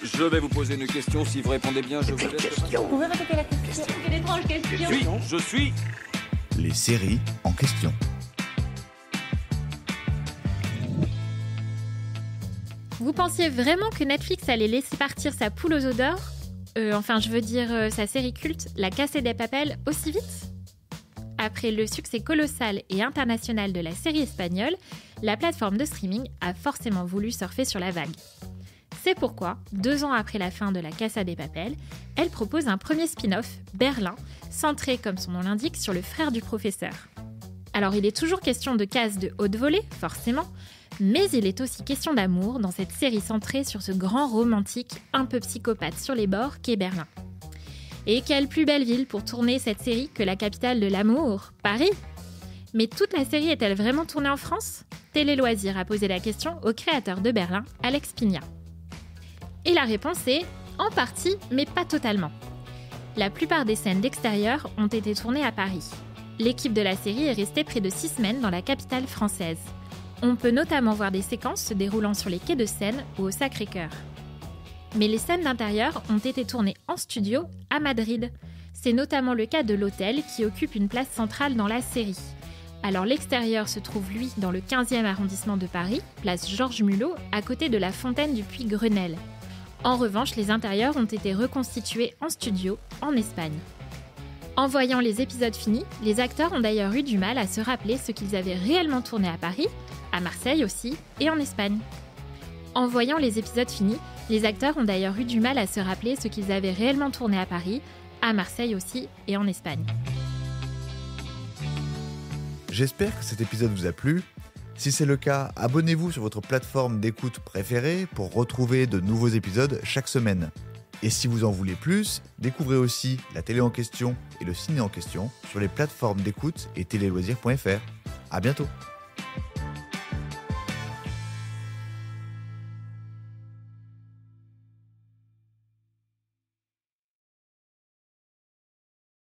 Je vais vous poser une question. Si vous répondez bien, je vous laisse. Vous pouvez répéter la question? C'est une étrange question. Je suis. Les séries en question. Vous pensiez vraiment que Netflix allait laisser partir sa poule aux œufs d'or sa série culte, La Casa de Papel, aussi vite? Après le succès colossal et international de la série espagnole, la plateforme de streaming a forcément voulu surfer sur la vague. C'est pourquoi, 2 ans après la fin de La Casa de Papel, elle propose un premier spin-off, Berlin, centré, comme son nom l'indique, sur le frère du professeur. Alors il est toujours question de cases de haute volée, forcément, mais il est aussi question d'amour dans cette série centrée sur ce grand romantique un peu psychopathe sur les bords qu'est Berlin. Et quelle plus belle ville pour tourner cette série que la capitale de l'amour, Paris? Mais toute la série est-elle vraiment tournée en France? Télé Loisirs a posé la question au créateur de Berlin, Alex Pigna. Et la réponse est en partie, mais pas totalement. La plupart des scènes d'extérieur ont été tournées à Paris. L'équipe de la série est restée près de 6 semaines dans la capitale française. On peut notamment voir des séquences se déroulant sur les quais de Seine ou au Sacré-Cœur. Mais les scènes d'intérieur ont été tournées en studio à Madrid. C'est notamment le cas de l'hôtel qui occupe une place centrale dans la série. Alors l'extérieur se trouve, lui, dans le 15e arrondissement de Paris, place Georges Mulot, à côté de la fontaine du Puy Grenelle. En revanche, les intérieurs ont été reconstitués en studio, en Espagne. En voyant les épisodes finis, les acteurs ont d'ailleurs eu du mal à se rappeler ce qu'ils avaient réellement tourné à Paris, à Marseille aussi, et en Espagne. En voyant les épisodes finis, les acteurs ont d'ailleurs eu du mal à se rappeler ce qu'ils avaient réellement tourné à Paris, à Marseille aussi, et en Espagne. J'espère que cet épisode vous a plu. Si c'est le cas, abonnez-vous sur votre plateforme d'écoute préférée pour retrouver de nouveaux épisodes chaque semaine. Et si vous en voulez plus, découvrez aussi la télé en question et le ciné en question sur les plateformes d'écoute et téléloisirs.fr. À bientôt.